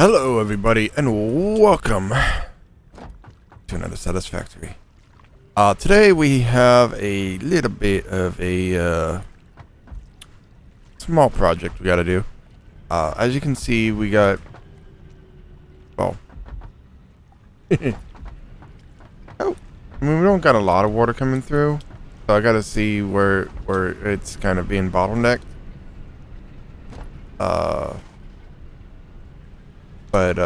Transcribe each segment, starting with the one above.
Hello everybody and welcome to another Satisfactory. Today we have a little bit of a small project we gotta do. As you can see, we got, well, oh, I mean, we don't got a lot of water coming through, so I gotta see where it's kind of being bottlenecked. But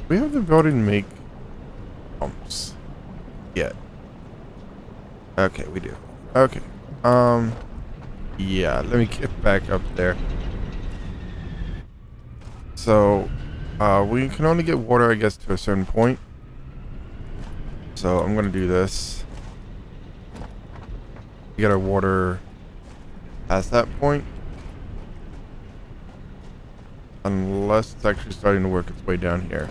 we have the ability to make pumps yet. Okay, we do. Okay. Yeah, let me get back up there. So, we can only get water, I guess, to a certain point. So I'm gonna do this. We got our water past that point. Unless it's actually starting to work its way down here.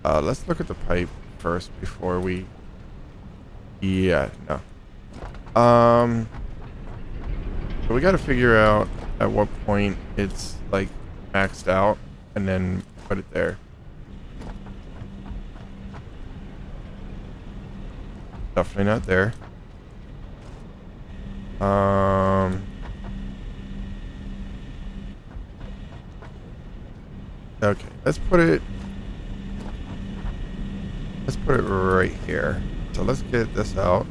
Let's look at the pipe first before we... Yeah, no. So we gotta figure out at what point it's, like, maxed out, and then put it there. Definitely not there. Okay, let's put it right here. So let's get this out.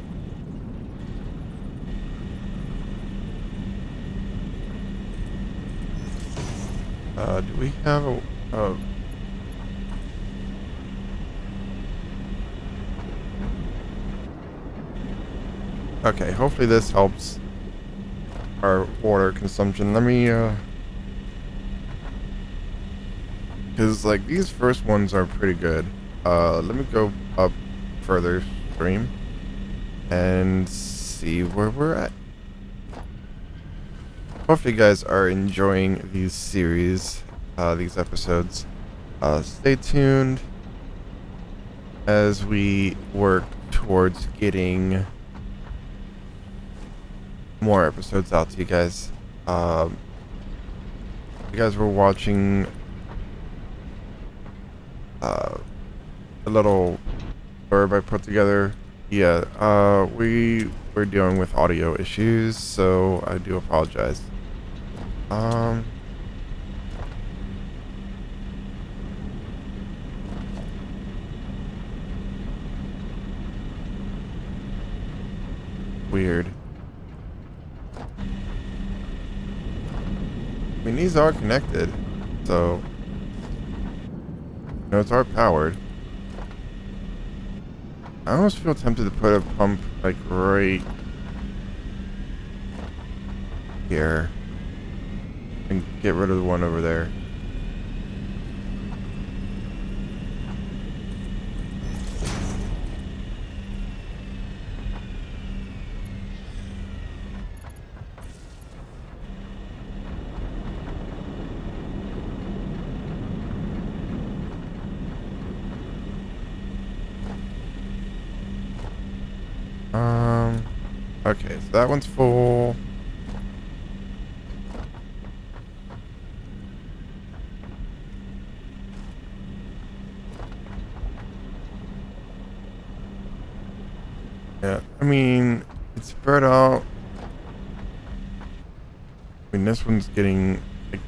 Do we have a okay, hopefully this helps our water consumption. Let me because like these first ones are pretty good. Let me go up further stream and see where we're at. Hopefully you guys are enjoying these series, these episodes. Stay tuned as we work towards getting more episodes out to you guys. You guys were watching a little blurb I put together. Yeah, we were dealing with audio issues, so I do apologize. Weird. I mean, these are connected, so you know, it's are powered. I almost feel tempted to put a pump like right here and get rid of the one over there. Okay, so that one's full. Yeah, I mean, it's spread out. I mean, this one's getting... Like,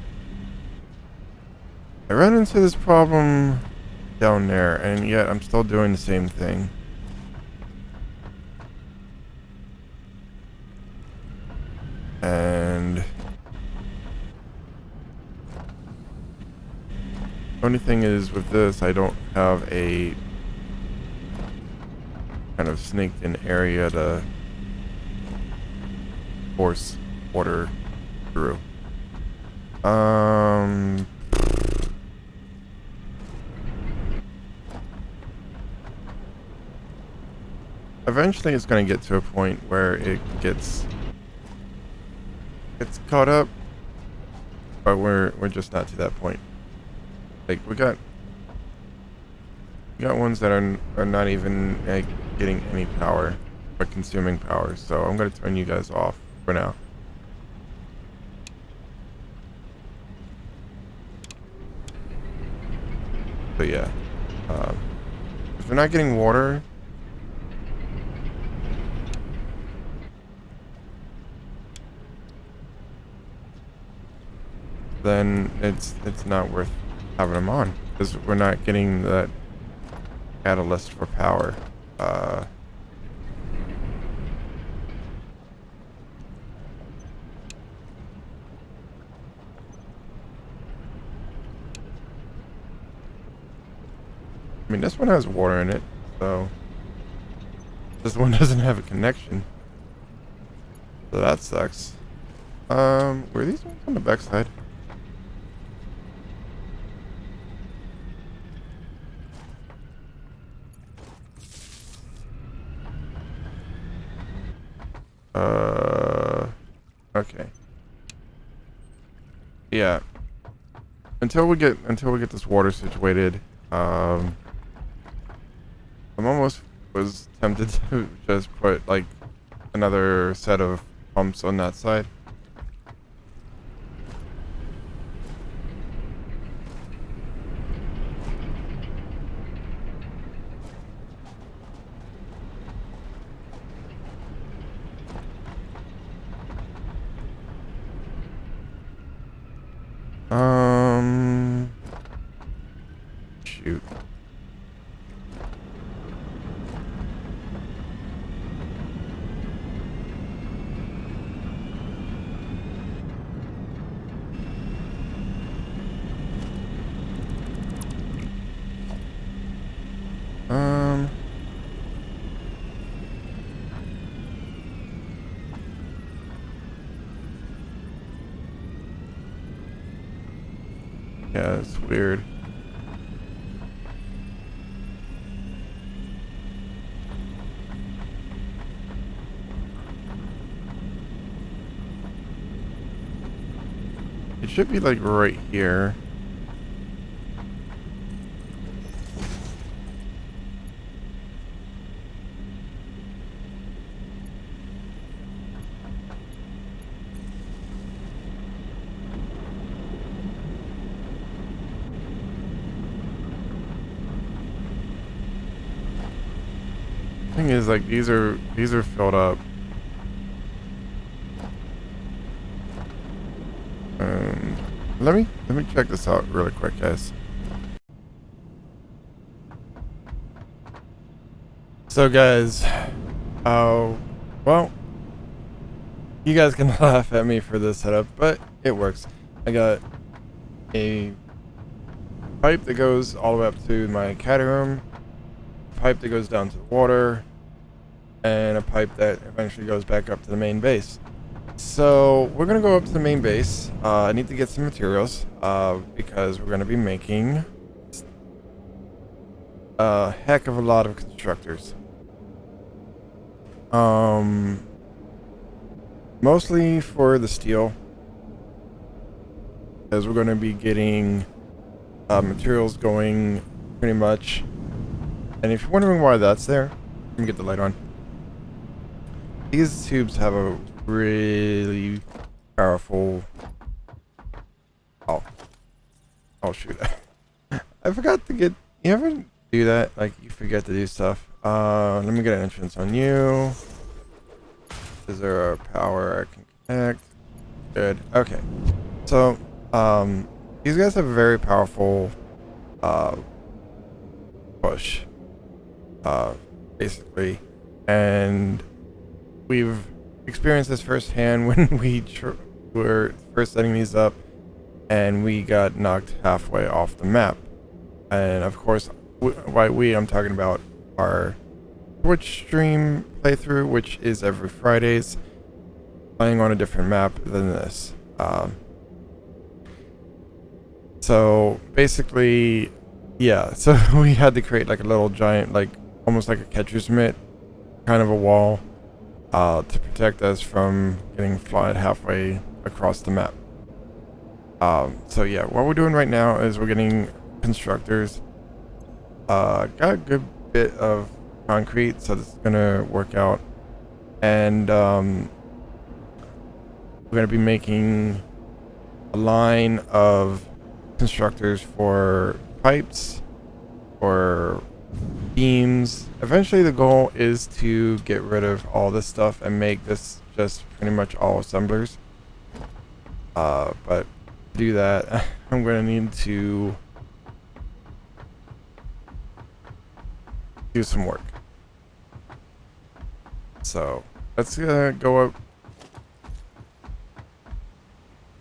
I ran into this problem down there, and yet I'm still doing the same thing. And the only thing is with this, I don't have a kind of snaked in area to force water through. Eventually it's going to get to a point where it gets caught up, but we're just not to that point. Like we got ones that are not even like getting any power. but consuming power. So I'm gonna turn you guys off for now. So yeah, if we're not getting water, then it's not worth having them on because we're not getting that catalyst for power. I mean, this one has water in it, so this one doesn't have a connection. So that sucks. Were these ones on the backside? Okay. Yeah. Until we get this water situated, I'm almost was tempted to just put like another set of pumps on that side. Shoot. Yeah, it's weird. It should be like right here. Thing is, like, these are filled up. Let me check this out really quick, guys. So, guys, well, you guys can laugh at me for this setup, but it works. I got a pipe that goes all the way up to my cat room, a pipe that goes down to the water, and a pipe that eventually goes back up to the main base. So we're gonna go up to the main base. I need to get some materials because we're gonna be making a heck of a lot of constructors. Mostly for the steel, because we're gonna be getting materials going pretty much. And if you're wondering why that's there, let me get the light on. These tubes have a really powerful... Oh shoot. I forgot to get... You ever do that? Like, you forget to do stuff. Let me get an entrance on you. Is there a power I can connect? Good. Okay. So, these guys have a very powerful, push. Basically. And we've experienced this firsthand when we were first setting these up and we got knocked halfway off the map. And of course, I'm talking about our Twitch stream playthrough, which is every Fridays, playing on a different map than this. So basically, yeah, so we had to create like a little giant, like almost like a catcher's mitt, kind of a wall, to protect us from getting flied halfway across the map. So yeah, what we're doing right now is we're getting constructors. Got a good bit of concrete, so this is gonna work out And we're going to be making a line of constructors for pipes, for beams. Eventually the goal is to get rid of all this stuff and make this just pretty much all assemblers. But to do that, I'm going to need to do some work. So let's go up.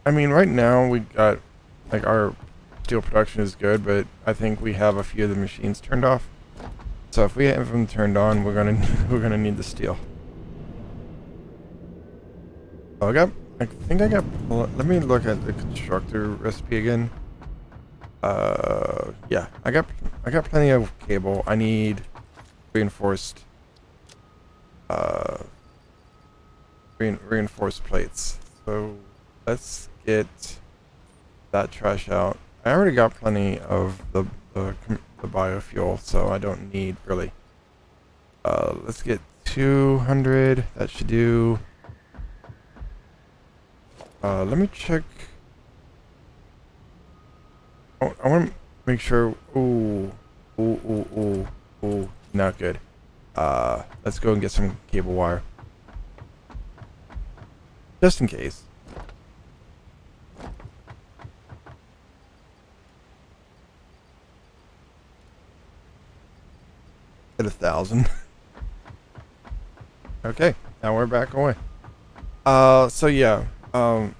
I mean, right now we got, like, our steel production is good, but I think we have a few of the machines turned off. So if we have them turned on, we're gonna need the steel. Oh, I think I got. Let me look at the constructor recipe again. Yeah, I got plenty of cable. I need reinforced, reinforced plates. So let's get that trash out. I already got plenty of the biofuel, so I don't need really. Let's get 200. That should do. Let me check. Oh, I want to make sure. Ooh, not good. Let's go and get some cable wire, just in case. At 1,000. Okay, now we're back away. So yeah, the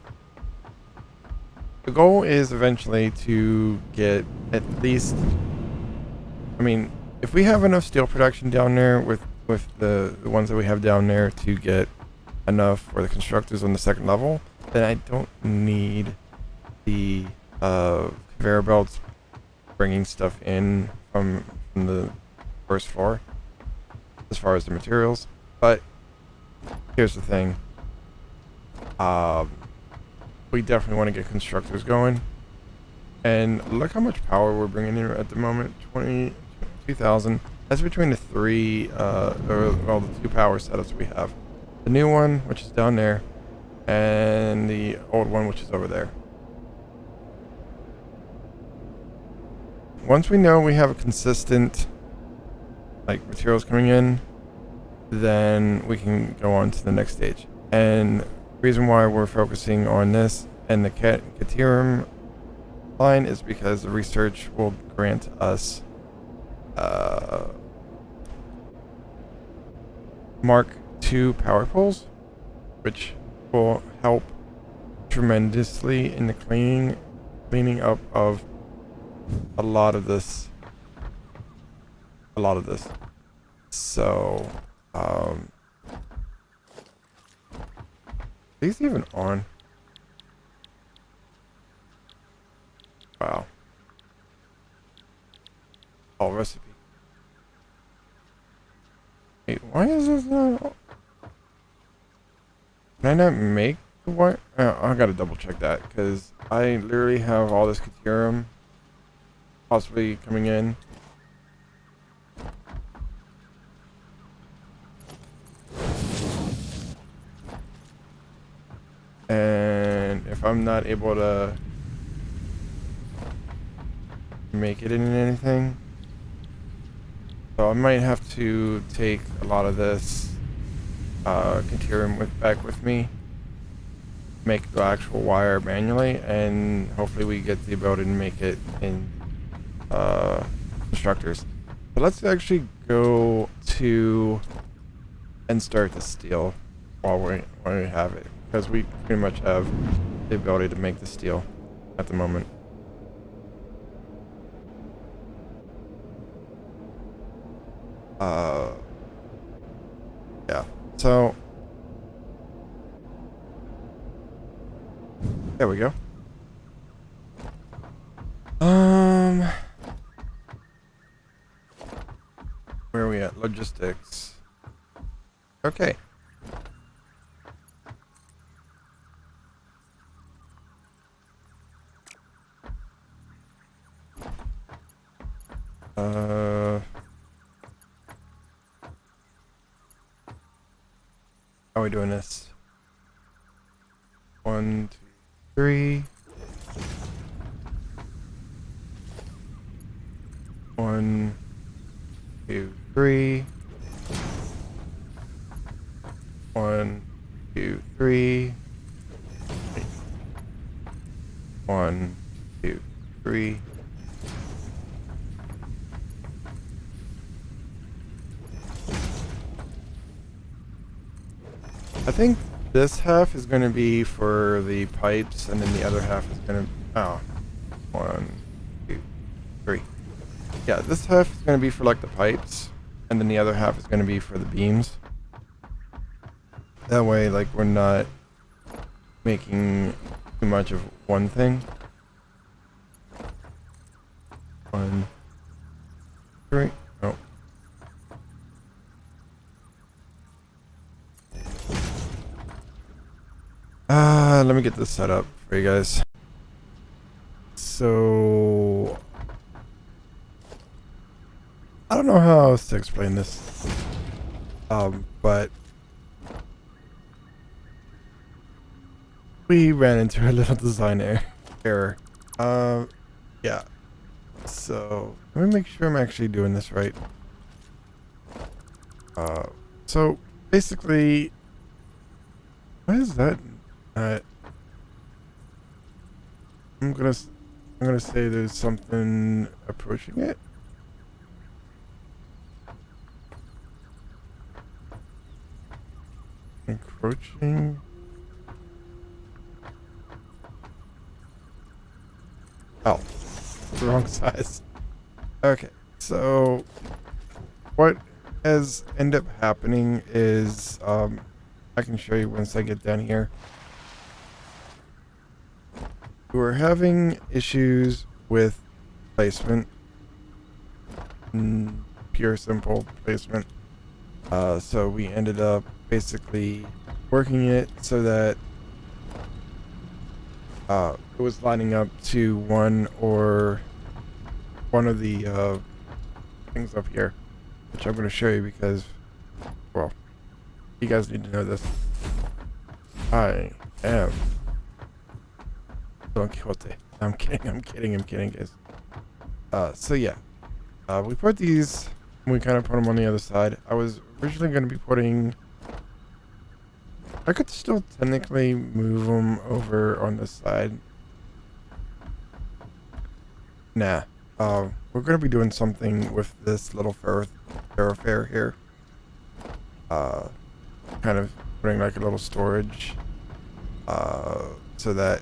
goal is eventually to get at least. I mean, if we have enough steel production down there with the ones that we have down there to get enough for the constructors on the second level, then I don't need the conveyor belts bringing stuff in from the first floor as far as the materials. But here's the thing. We definitely want to get constructors going. And look how much power we're bringing in at the moment. 22,000. That's between the three, the two power setups we have. The new one, which is down there, and the old one, which is over there. Once we know we have a consistent, like, materials coming in, then we can go on to the next stage. And the reason why we're focusing on this and the Caterium line is because the research will grant us Mark II power poles, which will help tremendously in the cleaning up of a lot of this. So, are these even on? Wow. All recipe. Wait, why is this not? Can I not make the wire? I gotta double check that, because I literally have all this Caterium possibly coming in. And if I'm not able to make it in anything, so I might have to take a lot of this Caterium back with me, make the actual wire manually, and hopefully we get the ability to make it in constructors. But let's actually go to and start the steel while we have it, because we pretty much have the ability to make the steel at the moment. Yeah, so there we go. Where are we at? Logistics. Okay. we doing this? 1, 2, 3. 1, 2, 3. 1, 2, 3. 1, 2, 3. I think this half is going to be for the pipes, and then the other half is going to... Oh. 1, 2, 3. Yeah, this half is going to be for, like, the pipes, and then the other half is going to be for the beams. That way, like, we're not making too much of one thing. 1, 3. Oh. Let me get this set up for you guys. So, I don't know how else to explain this. But we ran into a little design error. Yeah. So, let me make sure I'm actually doing this right. So basically, what is that? I'm gonna say there's something approaching it. Encroaching. Oh, wrong size. Okay, so what has ended up happening is, I can show you once I get down here. We're having issues with placement. Pure simple placement. So we ended up basically working it so that it was lining up to one of the things up here, which I'm going to show you because, well, you guys need to know this. I am Don Quixote. I'm kidding, guys. So yeah, we put these, we kind of put them on the other side. I was originally going to be putting, I could still technically move them over on this side. Nah, we're going to be doing something with this little thoroughfare here. Kind of putting like a little storage, so that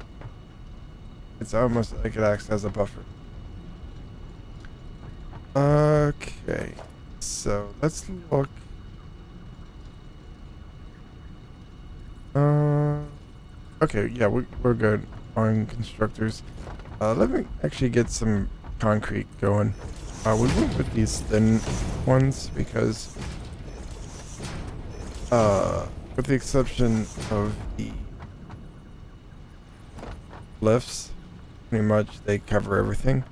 it's almost like it acts as a buffer. Okay, so let's look. Okay, yeah, we're good on constructors. Let me actually get some concrete going. We went with these thin ones because, with the exception of the lifts, pretty much they cover everything.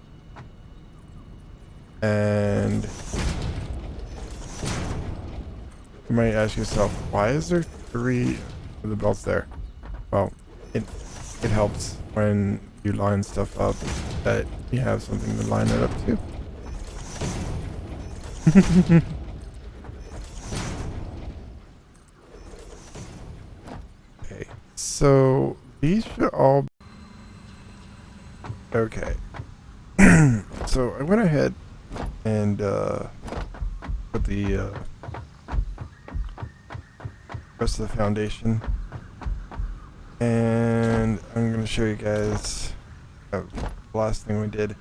And you might ask yourself, why is there 3 of the belts there? Well, it helps when you line stuff up that you have something to line it up to. Okay, so these should all... Okay. So I went ahead and put the rest of the foundation, and I'm going to show you guys the last thing we did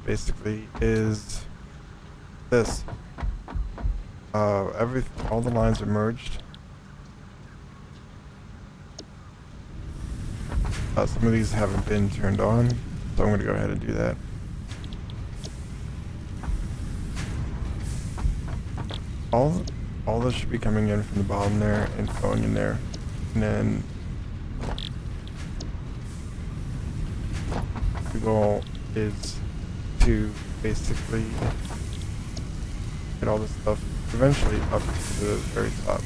basically is this. All the lines are merged. Some of these haven't been turned on, so I'm going to go ahead and do that. All this should be coming in from the bottom there and going in there, and then the goal is to basically get all this stuff eventually up to the very top.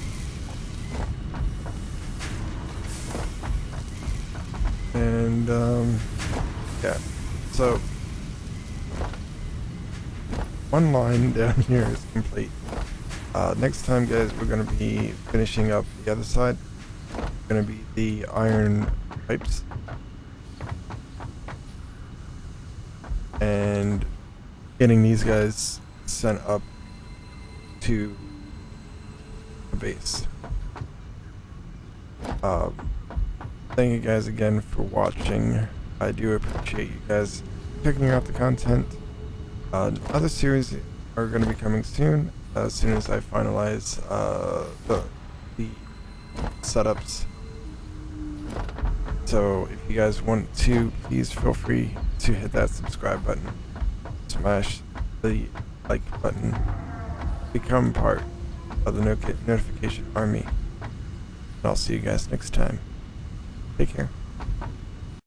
And yeah, so one line down here is complete. Next time, guys, we're going to be finishing up the other side. Going to be the iron pipes. And getting these guys sent up to the base. Thank you guys again for watching. I do appreciate you guys checking out the content. Other series are going to be coming soon as I finalize the setups. So if you guys want to, please feel free to hit that subscribe button, smash the like button, become part of the notification army, and I'll see you guys next time. Take care.